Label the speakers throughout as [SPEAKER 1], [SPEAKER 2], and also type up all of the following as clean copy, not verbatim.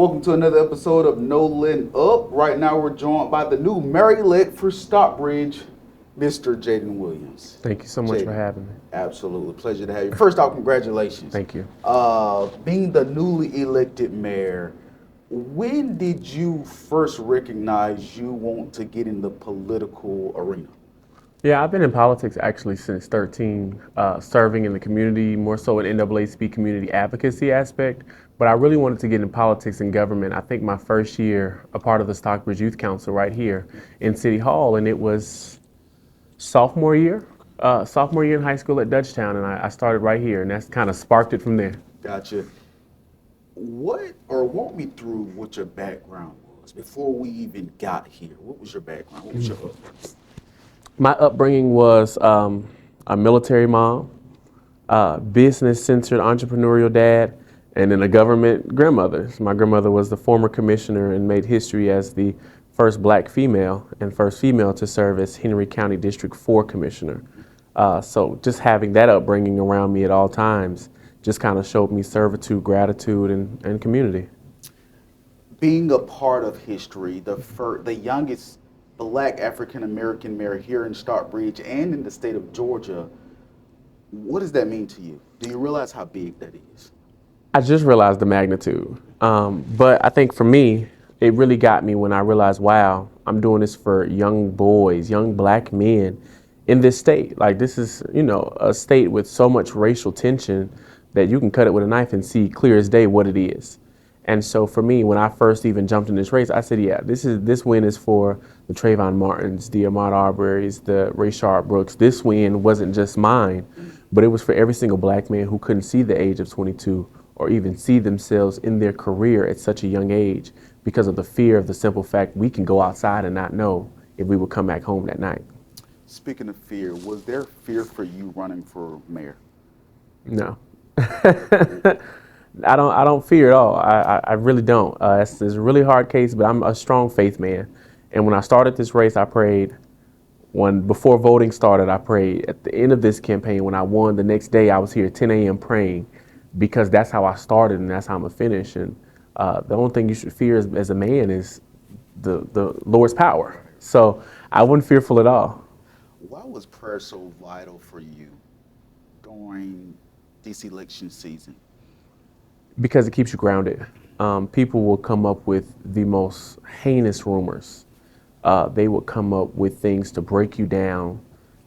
[SPEAKER 1] Welcome to another episode of No Letting Up. Right now we're joined by the new mayor-elect for Stockbridge, Mr. Jayden Williams.
[SPEAKER 2] Thank you so much for
[SPEAKER 1] Jayden,
[SPEAKER 2] having me.
[SPEAKER 1] absolutely. Pleasure to have you. First off, congratulations.
[SPEAKER 2] Thank you.
[SPEAKER 1] Being the newly elected mayor, when did you first recognize you want to get in the political arena?
[SPEAKER 2] Yeah, I've been in politics actually since 13, serving in the community, more so in NAACP community advocacy aspect. But I really wanted to get in politics and government. I think my first year, a part of the Stockbridge Youth Council right here in City Hall, and it was sophomore year in high school at Dutchtown, and I started right here, and that's kind of sparked it from there.
[SPEAKER 1] Gotcha. Walk me through what your background was before we even got here. What was your background? What was your upbringing?
[SPEAKER 2] My upbringing was a military mom, business-centered entrepreneurial dad, and then a government grandmother. So my grandmother was the former commissioner and made history as the first black female and first female to serve as Henry County District 4 commissioner. So just having that upbringing around me at all times just kind of showed me servitude, gratitude, and community.
[SPEAKER 1] Being a part of history, the youngest black African-American mayor here in Stockbridge and in the state of Georgia, what does that mean to you? Do you realize how big that is?
[SPEAKER 2] I just realized the magnitude. But I think for me, it really got me when I realized, wow, I'm doing this for young boys, young black men in this state. Like, this is, a state with so much racial tension that you can cut it with a knife and see clear as day what it is. And so for me, when I first even jumped in this race, I said, yeah, this win is for the Trayvon Martins, the Ahmaud Arbery's, the Rayshard Brooks. This win wasn't just mine, but it was for every single black man who couldn't see the age of 22 or even see themselves in their career at such a young age because of the fear of the simple fact we can go outside and not know if we would come back home that night.
[SPEAKER 1] Speaking of fear, was there fear for you running for mayor?
[SPEAKER 2] No. I don't fear at all. I really don't. It's a really hard case, but I'm a strong faith man. And when I started this race, I prayed. Before voting started, I prayed. At the end of this campaign, when I won, the next day I was here at 10 a.m. praying, because that's how I started and that's how I'm gonna finish. And the only thing you should fear as a man is the Lord's power. So I wasn't fearful at all.
[SPEAKER 1] Why was prayer so vital for you during this election season?
[SPEAKER 2] Because it keeps you grounded. People will come up with the most heinous rumors. They will come up with things to break you down,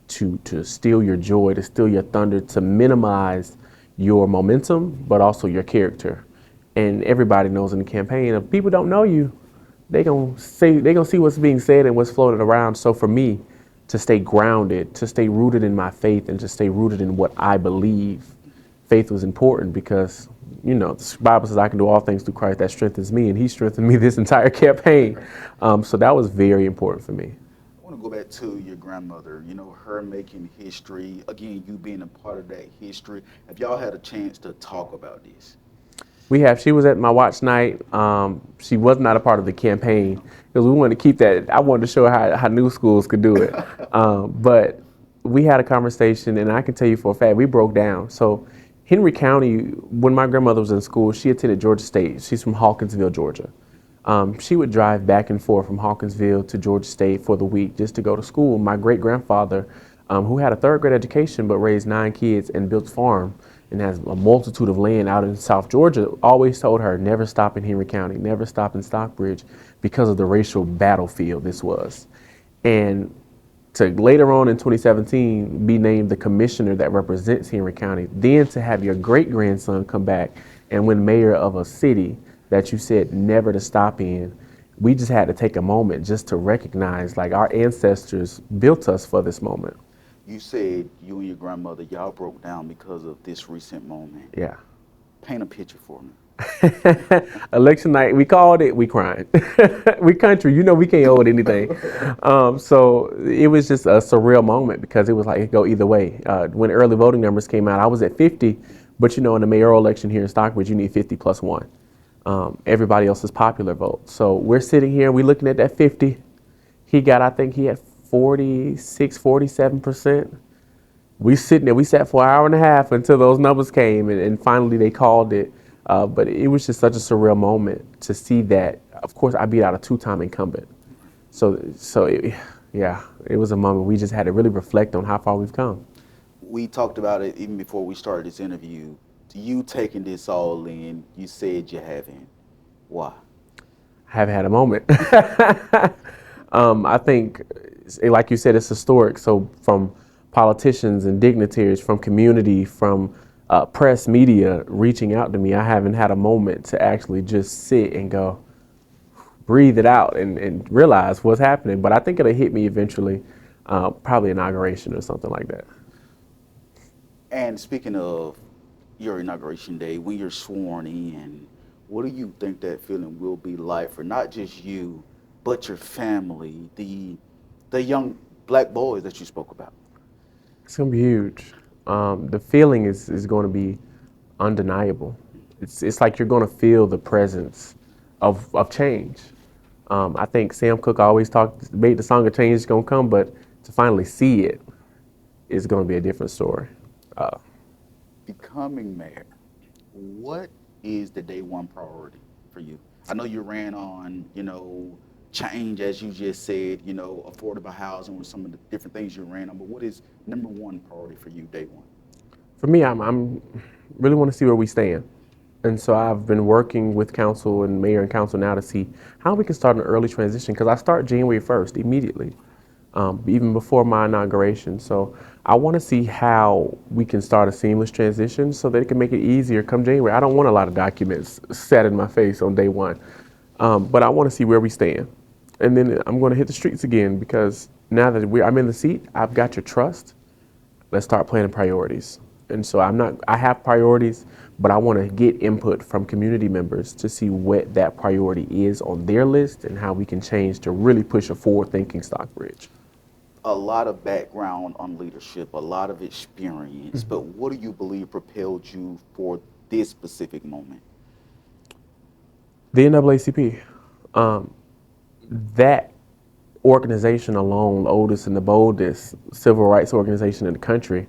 [SPEAKER 2] to steal your joy, to steal your thunder, to minimize your momentum, but also your character. And everybody knows in the campaign, if people don't know you, they're gonna see what's being said and what's floated around. So for me, to stay grounded, to stay rooted in my faith, and to stay rooted in what I believe, faith was important because, the Bible says I can do all things through Christ that strengthens me, and he strengthened me this entire campaign. So that was very important for me.
[SPEAKER 1] I want to go back to your grandmother, her making history, again, you being a part of that history. Have y'all had a chance to talk about this?
[SPEAKER 2] We have. She was at my watch night. She was not a part of the campaign because we wanted to keep that. I wanted to show her how new schools could do it. But we had a conversation, and I can tell you for a fact, we broke down. So Henry County, when my grandmother was in school, she attended Georgia State. She's from Hawkinsville, Georgia. She would drive back and forth from Hawkinsville to Georgia State for the week just to go to school. My great-grandfather, who had a third-grade education but raised 9 kids and built a farm and has a multitude of land out in South Georgia, always told her, never stop in Henry County, never stop in Stockbridge, because of the racial battlefield this was. And to later on in 2017 be named the commissioner that represents Henry County, then to have your great-grandson come back and win mayor of a city that you said never to stop in, we just had to take a moment just to recognize, like, our ancestors built us for this moment.
[SPEAKER 1] You said you and your grandmother, y'all broke down because of this recent moment.
[SPEAKER 2] Yeah.
[SPEAKER 1] Paint a picture for me.
[SPEAKER 2] Election night, we called it, we crying. We country, we can't hold anything. So it was just a surreal moment because it was like it go either way. When early voting numbers came out, I was at 50, but in the mayoral election here in Stockbridge, you need 50 plus 1. Everybody else's popular vote. So we're sitting here, we're looking at that 50. I think he had 46, 47%. We sat for an hour and a half until those numbers came, and finally they called it. But it was just such a surreal moment to see that. Of course, I beat out a two-time incumbent. Yeah, it was a moment we just had to really reflect on how far we've come.
[SPEAKER 1] We talked about it even before we started this interview. You taking this all in, you said you haven't. Why?
[SPEAKER 2] I haven't had a moment. I think, like you said, it's historic. So from politicians and dignitaries, from community, from press, media reaching out to me, I haven't had a moment to actually just sit and go, breathe it out and realize what's happening. But I think it'll hit me eventually, probably inauguration or something like that.
[SPEAKER 1] And speaking of your inauguration day, when you're sworn in, what do you think that feeling will be like for not just you, but your family, the young black boys that you spoke about?
[SPEAKER 2] It's gonna be huge. The feeling is going to be undeniable. It's like you're going to feel the presence of change. I think Sam Cooke always made the song of change is going to come, but to finally see it is going to be a different story.
[SPEAKER 1] Becoming mayor, what is the day one priority for you? I know you ran on, change, as you just said, affordable housing with some of the different things you ran on, but what is number one priority for you day one?
[SPEAKER 2] For me, I'm really want to see where we stand. And so I've been working with council and mayor and council now to see how we can start an early transition because I start January 1st immediately, even before my inauguration. So I want to see how we can start a seamless transition so that it can make it easier come January. I don't want a lot of documents set in my face on day one, but I want to see where we stand. And then I'm going to hit the streets again because now that I'm in the seat, I've got your trust. Let's start planning priorities. And so I have priorities, but I want to get input from community members to see what that priority is on their list and how we can change to really push a forward-thinking Stockbridge.
[SPEAKER 1] A lot of background on leadership, a lot of experience, but what do you believe propelled you for this specific moment?
[SPEAKER 2] The NAACP, that organization alone, the oldest and the boldest civil rights organization in the country,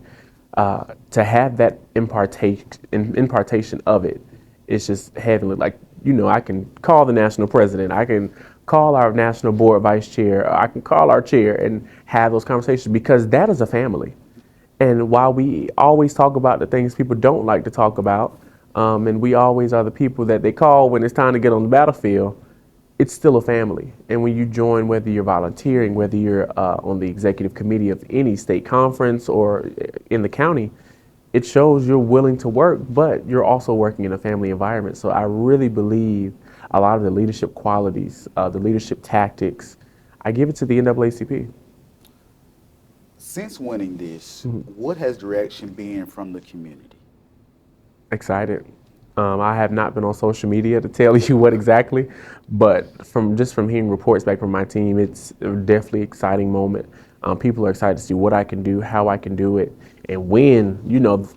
[SPEAKER 2] to have that impartation of it is just heavenly. Like, I can call the national president, I can call our national board vice chair, I can call our chair and have those conversations because that is a family. And while we always talk about the things people don't like to talk about, and we always are the people that they call when it's time to get on the battlefield, it's still a family. And when you join, whether you're volunteering, whether you're on the executive committee of any state conference or in the county, it shows you're willing to work, but you're also working in a family environment. So I really believe a lot of the leadership qualities, the leadership tactics, I give it to the NAACP.
[SPEAKER 1] Since winning this, what has the reaction been from the community?
[SPEAKER 2] Excited. I have not been on social media to tell you what exactly, but from hearing reports back from my team, it's a definitely exciting moment. People are excited to see what I can do, how I can do it, and when,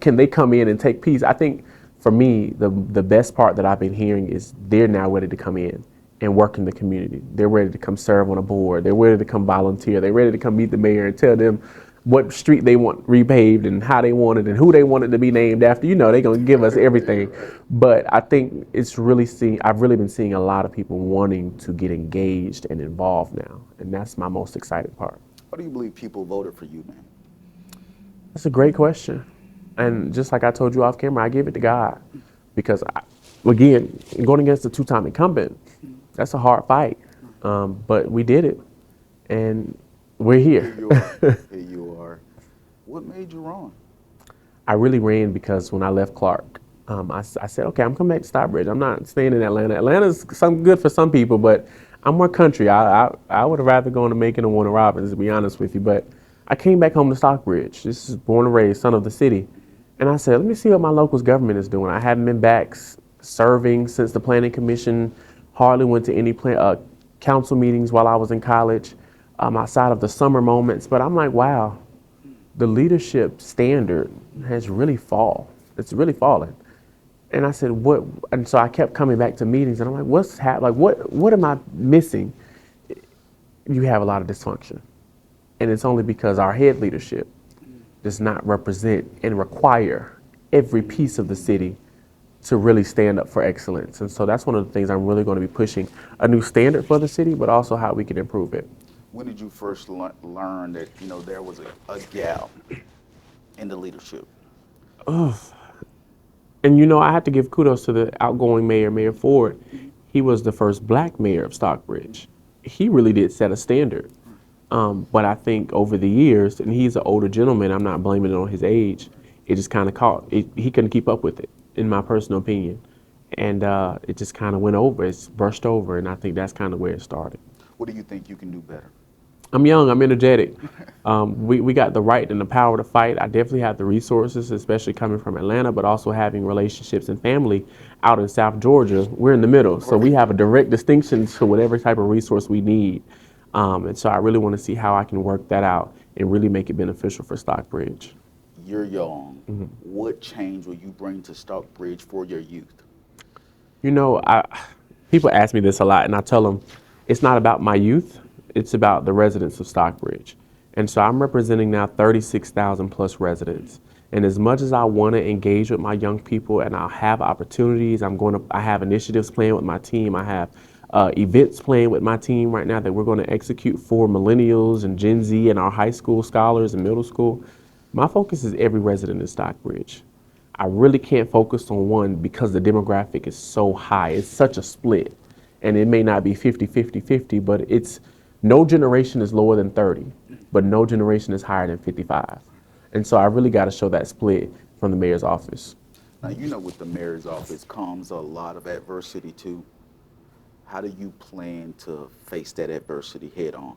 [SPEAKER 2] can they come in and take peace? I think for me, the best part that I've been hearing is they're now ready to come in and work in the community. They're ready to come serve on a board. They're ready to come volunteer. They're ready to come meet the mayor and tell them what street they want repaved and how they want it and who they want it to be named after. They're going to give us everything. But I think I've really been seeing a lot of people wanting to get engaged and involved now. And that's my most exciting part.
[SPEAKER 1] Why do you believe people voted for you, man?
[SPEAKER 2] That's a great question. And just like I told you off camera, I give it to God. Because, again, going against a two-time incumbent, that's a hard fight. But we did it. And we're here.
[SPEAKER 1] Here you are. Here you are. What made you run?
[SPEAKER 2] I really ran because when I left Clark, I said, okay, I'm coming back to Stockbridge. I'm not staying in Atlanta. Atlanta's good for some people, but I'm more country. I would have rather gone to Macon or Warner Robins, to be honest with you. But I came back home to Stockbridge. This is born and raised, son of the city. And I said, let me see what my local government is doing. I hadn't been back serving since the Planning Commission. Hardly went to any council meetings while I was in college, outside of the summer moments. But I'm like, wow, the leadership standard has really fallen. It's really fallen. And I said, what? And so I kept coming back to meetings, and I'm like, what's happening? Like, what am I missing? You have a lot of dysfunction. And it's only because our head leadership does not represent and require every piece of the city to really stand up for excellence. And so that's one of the things I'm really going to be pushing, a new standard for the city, but also how we can improve it.
[SPEAKER 1] When did you first learn that there was a gap in the leadership?
[SPEAKER 2] And I have to give kudos to the outgoing mayor, Mayor Ford. He was the first black mayor of Stockbridge. He really did set a standard. But I think over the years, and he's an older gentleman, I'm not blaming it on his age. It just kind of he couldn't keep up with it, in my personal opinion. And it just kind of went over, it's brushed over, and I think that's kind of where it started.
[SPEAKER 1] What do you think you can do better?
[SPEAKER 2] I'm young, I'm energetic. We got the right and the power to fight. I definitely have the resources, especially coming from Atlanta, but also having relationships and family out in South Georgia. We're in the middle, so we have a direct distinction to whatever type of resource we need. And so I really want to see how I can work that out and really make it beneficial for Stockbridge.
[SPEAKER 1] You're young. What change will you bring to Stockbridge for your youth?
[SPEAKER 2] People ask me this a lot, and I tell them it's not about my youth, it's about the residents of Stockbridge. And so I'm representing now 36,000 plus residents. And as much as I want to engage with my young people and I'll have opportunities, I have initiatives planned with my team. I have events planned with my team right now that we're going to execute for millennials and Gen Z and our high school scholars and middle school. My focus is every resident in Stockbridge. I really can't focus on one because the demographic is so high. It's such a split. And it may not be 50-50-50, but it's no generation is lower than 30, but no generation is higher than 55. And so I really got to show that split from the mayor's office.
[SPEAKER 1] Now, with the mayor's office comes a lot of adversity too. How do you plan to face that adversity head on?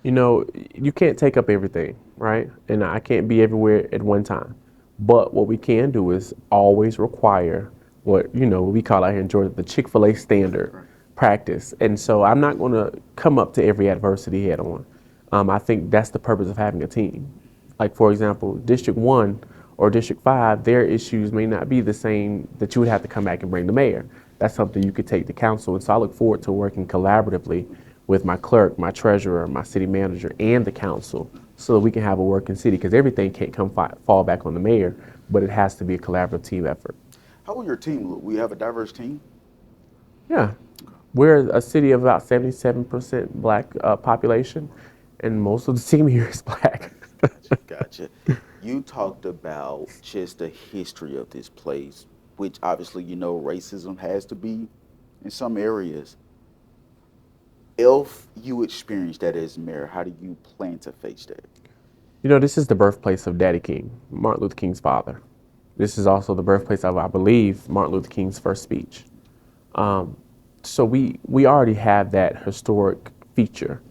[SPEAKER 2] You can't take up everything, right? And I can't be everywhere at one time. But what we can do is always require what we call out here in Georgia the Chick-fil-A standard practice. And so I'm not going to come up to every adversity head on. I think that's the purpose of having a team. Like, for example, District 1 or District 5, their issues may not be the same that you would have to come back and bring the mayor. That's something you could take to council. And so I look forward to working collaboratively with my clerk, my treasurer, my city manager, and the council so that we can have a working city, because everything can't fall back on the mayor, but it has to be a collaborative team effort.
[SPEAKER 1] How will your team look? We have a diverse team?
[SPEAKER 2] Yeah. We're a city of about 77% black population, and most of the team here is black.
[SPEAKER 1] Gotcha. You talked about just the history of this place, which obviously, racism has to be in some areas. If you experience that as mayor, how do you plan to face that?
[SPEAKER 2] This is the birthplace of Daddy King, Martin Luther King's father. This is also the birthplace of, I believe, Martin Luther King's first speech. So we already have that historic feature,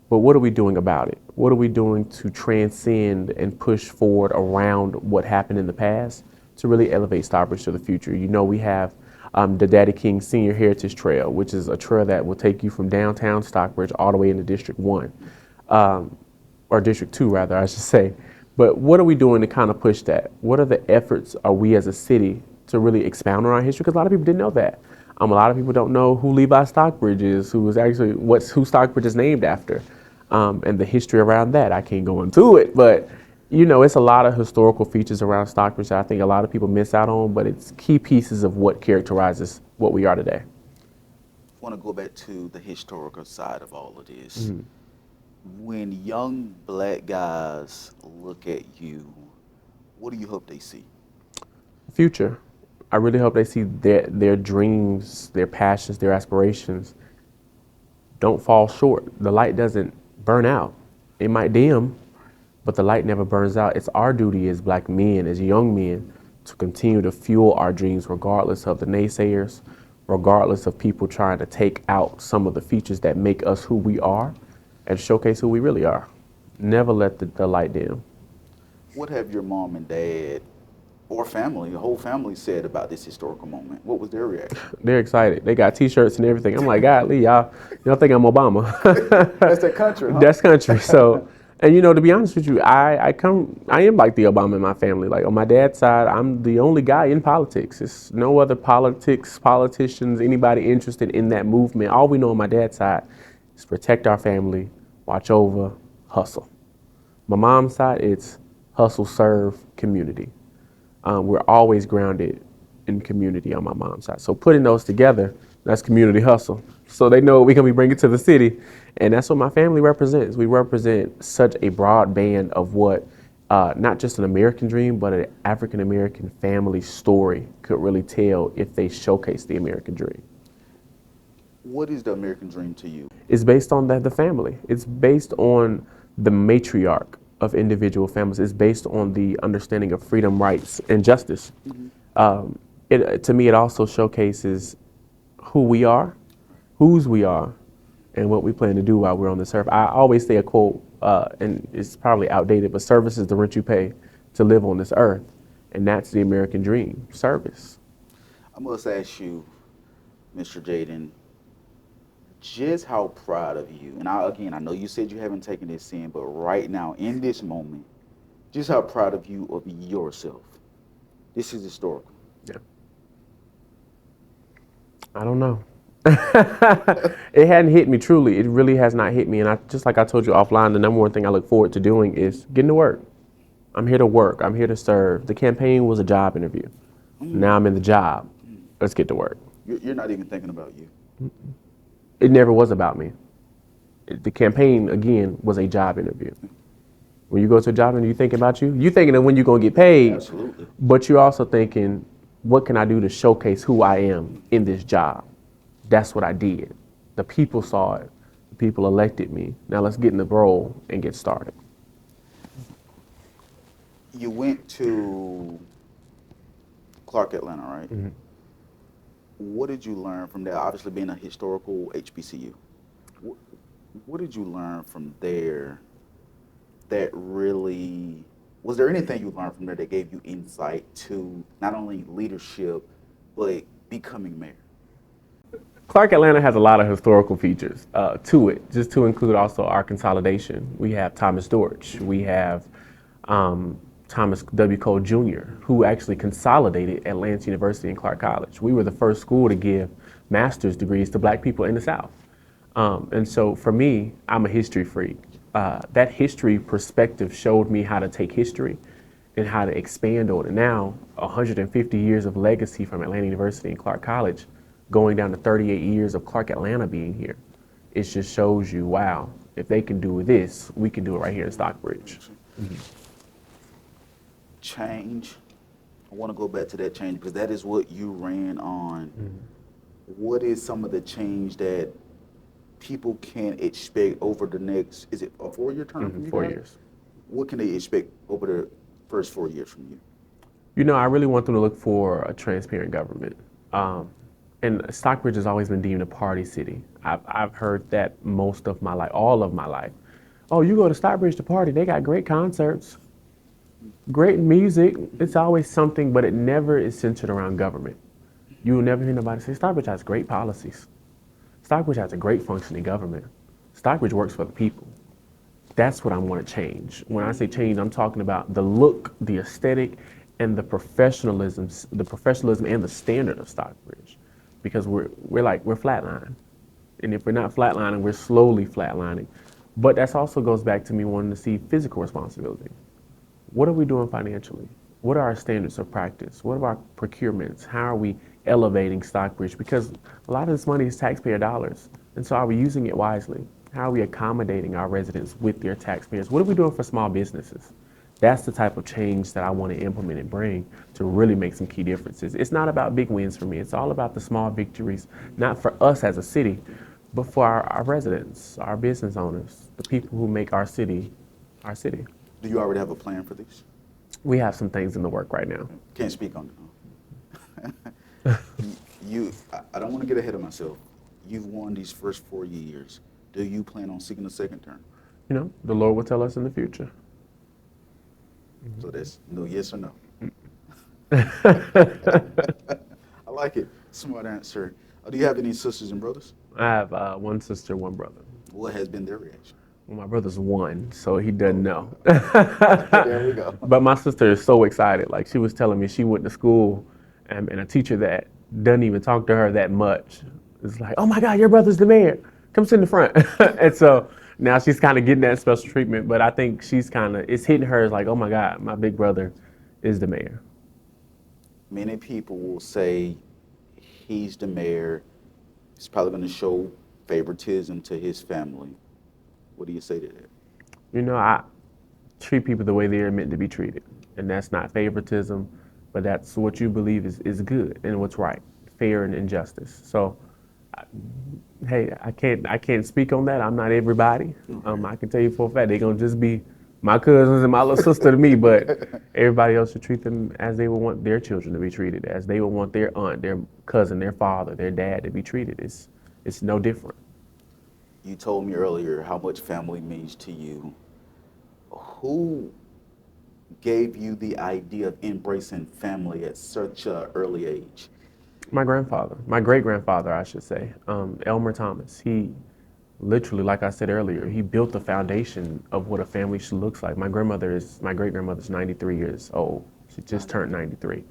[SPEAKER 2] but what are we doing about it? What are we doing to transcend and push forward around what happened in the past to really elevate Stockbridge to the future? We have the Daddy King Senior Heritage Trail, which is a trail that will take you from downtown Stockbridge all the way into District 1, or District 2 rather, I should say. But what are we doing to kind of push that? What are the efforts are we as a city to really expound on our history? Because a lot of people didn't know that. A lot of people don't know who Levi Stockbridge is, who Stockbridge is named after, and the history around that. I can't go into it, but it's a lot of historical features around Stockbridge that I think a lot of people miss out on, but it's key pieces of what characterizes what we are today.
[SPEAKER 1] I want to go back to the historical side of all of this. When young black guys look at you, what do you hope they see?
[SPEAKER 2] Future. I really hope they see their dreams, their passions, their aspirations don't fall short. The light doesn't burn out. It might dim, but the light never burns out. It's our duty as black men, as young men, to continue to fuel our dreams regardless of the naysayers, regardless of people trying to take out some of the features that make us who we are and showcase who we really are. Never let the light dim.
[SPEAKER 1] What have your mom and dad or family, the whole family, said about this historical moment? What was their reaction?
[SPEAKER 2] They're excited. They got T-shirts and everything. I'm like, golly, y'all think I'm Obama.
[SPEAKER 1] That's that country, huh?
[SPEAKER 2] That's country. So, and to be honest with you, I am like the Obama in my family. Like on my dad's side, I'm the only guy in politics. It's no other politicians, anybody interested in that movement. All we know on my dad's side is protect our family, watch over, hustle. My mom's side, it's hustle, serve, community. We're always grounded and community on my mom's side. So putting those together, that's community hustle. So they know what we can be bringing to the city, and that's what my family represents. We represent such a broad band of what not just an American dream, but an African American family story could really tell if they showcase the American dream.
[SPEAKER 1] What is the American dream to you?
[SPEAKER 2] It's based on the family. It's based on the matriarch of individual families. It's based on the understanding of freedom, rights, and justice. To me, it also showcases who we are, whose we are, and what we plan to do while we're on this earth. I always say a quote, and it's probably outdated, but service is the rent you pay to live on this earth. And that's the American dream, service.
[SPEAKER 1] I must ask you, Mr. Jayden, just how proud of you, and I know you said you haven't taken this in, but right now, in this moment, just how proud of you of yourself. This is historical.
[SPEAKER 2] Yeah. I don't know. It hadn't hit me truly. It really has not hit me. And just like I told you offline, the number one thing I look forward to doing is getting to work. I'm here to work. I'm here to serve. The campaign was a job interview. Now I'm in the job. Let's get to work.
[SPEAKER 1] You're not even thinking about you.
[SPEAKER 2] It never was about me. The campaign, again, was a job interview. When you go to a job interview, you thinking about you. You thinking of when you're going to get paid.
[SPEAKER 1] Absolutely.
[SPEAKER 2] But you're also thinking, what can I do to showcase who I am in this job? That's what I did. The people saw it. The people elected me. Now let's get in the role and get started.
[SPEAKER 1] You went to Clark, Atlanta, right?
[SPEAKER 2] Mm-hmm.
[SPEAKER 1] What did you learn from there? Obviously, being a historical HBCU. What did you learn from there that really, was there anything you learned from there that gave you insight to not only leadership, but becoming mayor?
[SPEAKER 2] Clark, Atlanta has a lot of historical features to it, just to include also our consolidation. We have Thomas Dortch. We have Thomas W. Cole Jr., who actually consolidated at Lance University and Clark College. We were the first school to give master's degrees to black people in the South. And so for me, I'm a history freak. That history perspective showed me how to take history and how to expand on it. Now, 150 years of legacy from Atlanta University and Clark College, going down to 38 years of Clark Atlanta being here. It just shows you, wow, if they can do this, we can do it right here in Stockbridge. Mm-hmm.
[SPEAKER 1] Change. I want to go back to that change because that is what you ran on. Mm-hmm. What is some of the change that people can expect over the next, is it a 4-year term?
[SPEAKER 2] Mm-hmm, 4 years.
[SPEAKER 1] What can they expect over the first 4 years from you?
[SPEAKER 2] You know, I really want them to look for a transparent government. And Stockbridge has always been deemed a party city. I've heard that most of my life, all of my life. Oh, you go to Stockbridge to party, they got great concerts, great music. It's always something, but it never is centered around government. You will never hear nobody say, Stockbridge has great policies. Stockbridge has a great functioning government. Stockbridge works for the people. That's what I want to change. When I say change, I'm talking about the look, the aesthetic, and the professionalism and the standard of Stockbridge. Because we're flatlining. And if we're not flatlining, we're slowly flatlining. But that also goes back to me wanting to see physical responsibility. What are we doing financially? What are our standards of practice? What are our procurements? How are we elevating Stockbridge? Because a lot of this money is taxpayer dollars. And so are we using it wisely? How are we accommodating our residents with their taxpayers? What are we doing for small businesses? That's the type of change that I want to implement and bring to really make some key differences. It's not about big wins for me. It's all about the small victories, not for us as a city, but for our residents, our business owners, the people who make our city our city.
[SPEAKER 1] Do you already have a plan for this?
[SPEAKER 2] We have some things in the work right now.
[SPEAKER 1] Can't speak on it. I don't want to get ahead of myself. You've won these first 4 years. Do you plan on seeking a second term?
[SPEAKER 2] You know, the Lord will tell us in the future.
[SPEAKER 1] So that's no yes or no. I like it. Smart answer. Do you have any sisters and brothers?
[SPEAKER 2] I have one sister, one brother.
[SPEAKER 1] What has been their reaction?
[SPEAKER 2] Well, my brother's 1, so he doesn't know.
[SPEAKER 1] There we go.
[SPEAKER 2] But my sister is so excited. Like, she was telling me she went to school and a teacher that doesn't even talk to her that much is like, oh my God, your brother's the mayor. Come sit in the front. And so now she's kind of getting that special treatment, but I think she's kind of, it's hitting her as like, oh my God, my big brother is the mayor.
[SPEAKER 1] Many people will say he's the mayor. He's probably going to show favoritism to his family. What do you say to that?
[SPEAKER 2] I treat people the way they're meant to be treated. And that's not favoritism, but that's what you believe is good and what's right, fair and injustice. So, hey, I can't speak on that. I'm not everybody. I can tell you for a fact they're gonna just be my cousins and my little sister to me, but everybody else should treat them as they would want their children to be treated, as they would want their aunt, their cousin, their father, their dad to be treated. It's no different.
[SPEAKER 1] You told me earlier how much family means to you. Who gave you the idea of embracing family at such an early age?
[SPEAKER 2] My grandfather, my great grandfather, I should say, Elmer Thomas. He literally, like I said earlier, he built the foundation of what a family should look like. My great grandmother's 93 years old. She just turned 93.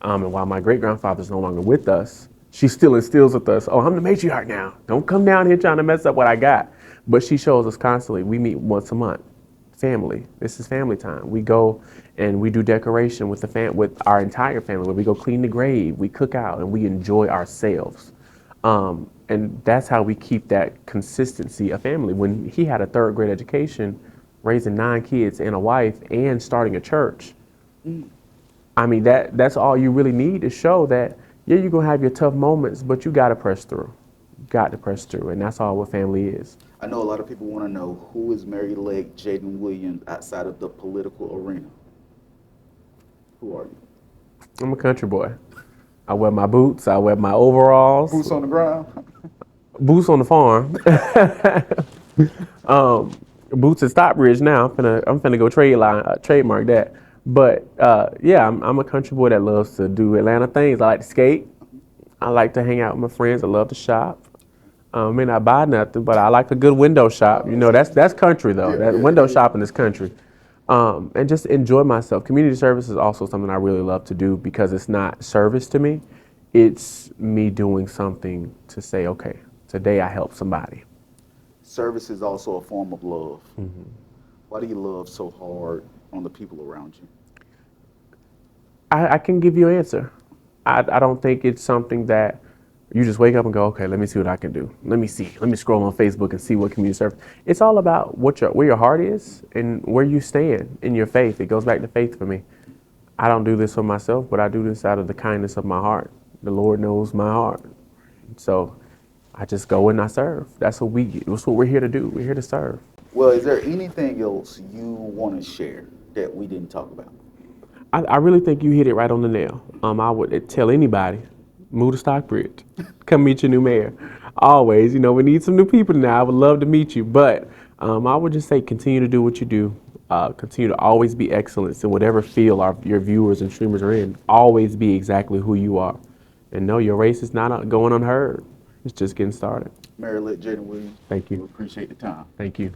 [SPEAKER 2] And while my great grandfather's no longer with us, she still instills with us, oh, I'm the matriarch now. Don't come down here trying to mess up what I got. But she shows us constantly. We meet once a month. Family. This is family time. We go and we do decoration with with our entire family. Where we go clean the grave, we cook out, and we enjoy ourselves. And that's how we keep that consistency of family. When he had a third grade education, raising 9 kids and a wife, and starting a church, I mean that's all you really need to show that yeah, you're gonna have your tough moments, but you gotta press through. You got to press through, and that's all what family is.
[SPEAKER 1] I know a lot of people want to know who is Mary-Lake Jayden Williams outside of the political arena. Who are you?
[SPEAKER 2] I'm a country boy. I wear my boots. I wear my overalls.
[SPEAKER 1] Boots on the ground.
[SPEAKER 2] Boots on the farm. Boots at Stockbridge now. I'm finna go trademark that. But yeah, I'm a country boy that loves to do Atlanta things. I like to skate. I like to hang out with my friends. I love to shop. May not buy nothing, but I like a good window shop. That's country though. That window shopping is country. And just enjoy myself. Community service is also something I really love to do because it's not service to me. It's me doing something to say, okay, today I helped somebody.
[SPEAKER 1] Service is also a form of love. Why do you love so hard on the people around you?
[SPEAKER 2] I can give you an answer. I don't think it's something that you just wake up and go, okay, let me see what I can do. Let me see. Let me scroll on Facebook and see what community service. It's all about where your heart is and where you stand in your faith. It goes back to faith for me. I don't do this for myself, but I do this out of the kindness of my heart. The Lord knows my heart. So I just go and I serve. That's what we're here to do. We're here to serve.
[SPEAKER 1] Well, is there anything else you want to share that we didn't talk about?
[SPEAKER 2] I really think you hit it right on the nail. I would tell anybody, move to Stockbridge. Come meet your new mayor. Always, we need some new people now. I would love to meet you. But I would just say continue to do what you do. Continue to always be excellence in whatever field your viewers and streamers are in. Always be exactly who you are. And no, your race is not going unheard. It's just getting started.
[SPEAKER 1] Mary-Lake Jayden Williams.
[SPEAKER 2] Thank
[SPEAKER 1] We
[SPEAKER 2] you.
[SPEAKER 1] appreciate the time.
[SPEAKER 2] Thank you.